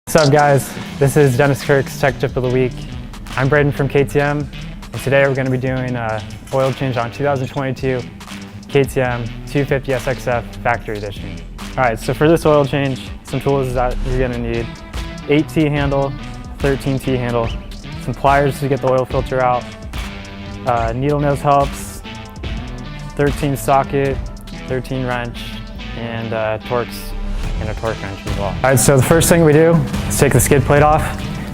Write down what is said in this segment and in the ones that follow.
What's up guys, this is Dennis Kirk's Tech Tip of the Week. I'm Braden from KTM, and today we're going to be doing an oil change on 2022 KTM 250 SXF Factory Edition. Alright, so for this oil change, some tools that you're going to need: 8T handle, 13T handle, some pliers to get the oil filter out, needle nose helps, 13 socket, 13 wrench, and Torx and a torque wrench as well. Alright, so the first thing we do is take the skid plate off.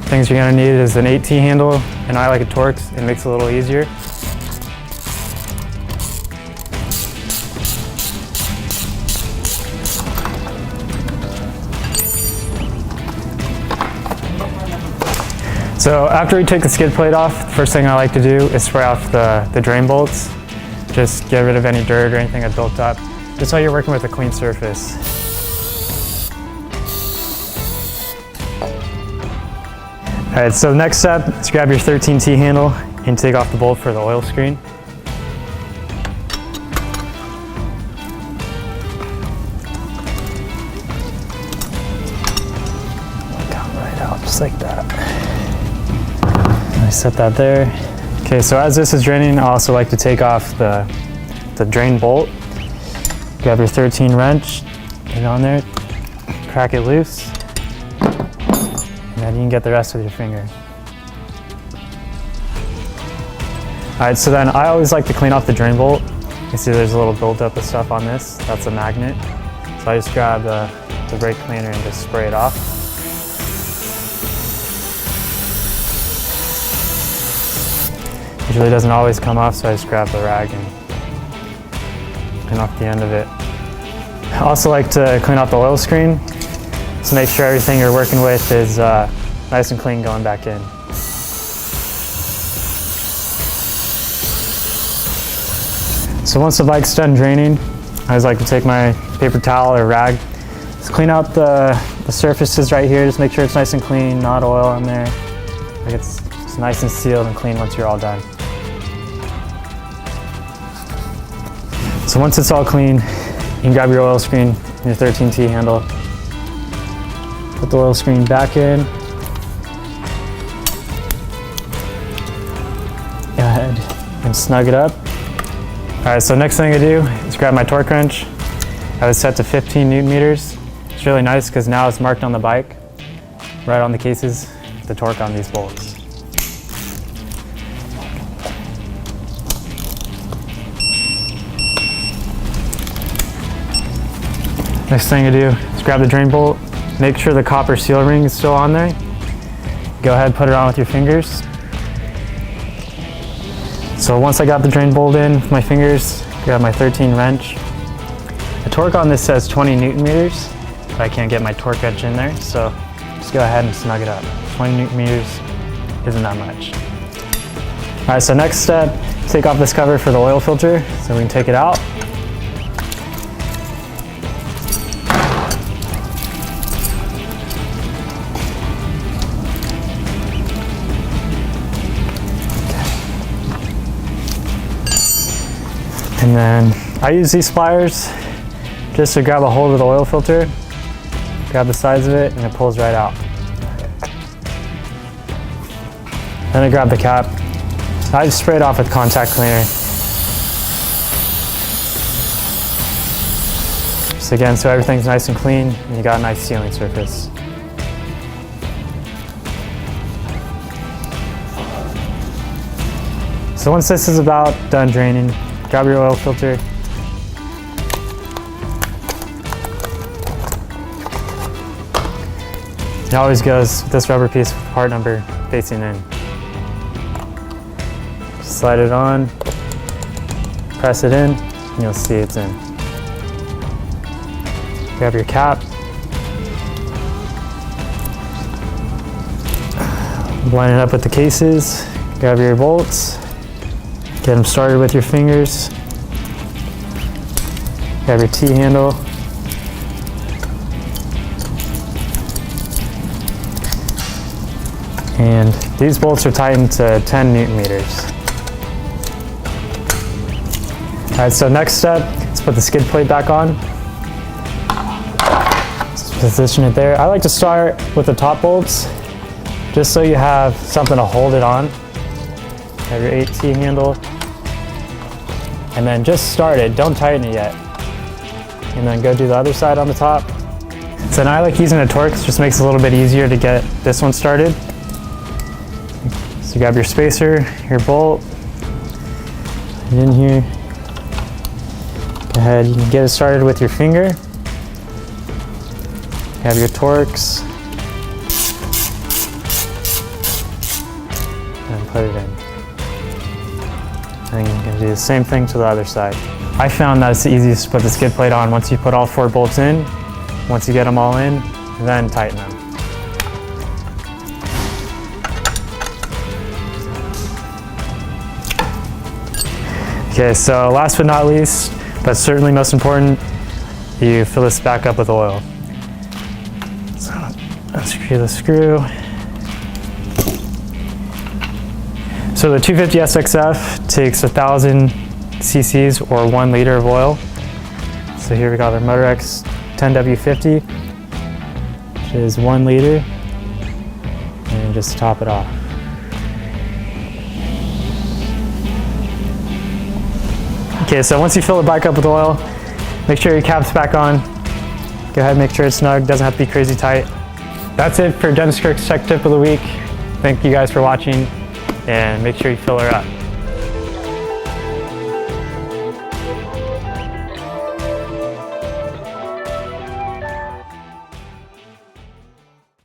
Things you're going to need is an 8T handle, and I like a Torx. It makes it a little easier. So after we take the skid plate off, the first thing I like to do is spray off the drain bolts. Just get rid of any dirt or anything that built up, just so you're working with a clean surface. Alright, so the next step is grab your 13T handle and take off the bolt for the oil screen. Come right out, just like that. I set that there. Okay, so as this is draining, I also like to take off the drain bolt. Grab your 13 wrench, get it on there, crack it loose. And then you can get the rest with your finger. Alright, so then I always like to clean off the drain bolt. You can see there's a little buildup of stuff on this. That's a magnet. So I just grab the brake cleaner and just spray it off. Usually doesn't always come off, so I just grab the rag and clean off the end of it. I also like to clean off the oil screen, to make sure everything you're working with is nice and clean going back in. So once the bike's done draining, I always like to take my paper towel or rag, just clean out the surfaces right here, just make sure it's nice and clean, not oil in there. Like it's nice and sealed and clean once you're all done. So once it's all clean, you can grab your oil screen and your 13T handle. Put the oil screen back in. Go ahead and snug it up. Alright, so next thing I do is grab my torque wrench. I was set to 15 Newton meters. It's really nice because now it's marked on the bike, right on the cases, the torque on these bolts. Next thing I do is grab the drain bolt. Make sure the copper seal ring is still on there. Go ahead and put it on with your fingers. So once I got the drain bolt in with my fingers, grab my 13 wrench. The torque on this says 20 Newton meters, but I can't get my torque wrench in there, so just go ahead and snug it up. 20 Newton meters isn't that much. All right, so next step, take off this cover for the oil filter so we can take it out. And then I use these pliers just to grab a hold of the oil filter, grab the sides of it, and it pulls right out. Then I grab the cap. I just spray it off with contact cleaner. Just again, so everything's nice and clean and you got a nice sealing surface. So once this is about done draining, grab your oil filter. It always goes with this rubber piece with part number facing in. Slide it on, press it in, and you'll see it's in. Grab your cap. Line it up with the cases. Grab your bolts. Get them started with your fingers. Grab your T handle. And these bolts are tightened to 10 Newton meters. All right, so next step, let's put the skid plate back on. Position it there. I like to start with the top bolts, just so you have something to hold it on. Have your 8T handle. And then just start it, don't tighten it yet. And then go do the other side on the top. So now I like using a Torx, just makes it a little bit easier to get this one started. So you grab your spacer, your bolt, and in here. Go ahead, you can get it started with your finger. You have your Torx. And put it in. And you can do the same thing to the other side. I found that it's the easiest to put the skid plate on once you put all 4 bolts in. Once you get them all in, then tighten them. Okay, so last but not least, but certainly most important, you fill this back up with oil. So unscrew the screw. So the 250 SXF takes 1,000 cc's or 1 liter of oil. So here we got our Motorex 10W50, which is 1 liter, and just top it off. Okay, so once you fill it back up with oil, make sure your cap's back on. Go ahead and make sure it's snug, doesn't have to be crazy tight. That's it for Dennis Kirk's Tech Tip of the Week. Thank you guys for watching, and make sure you fill her up.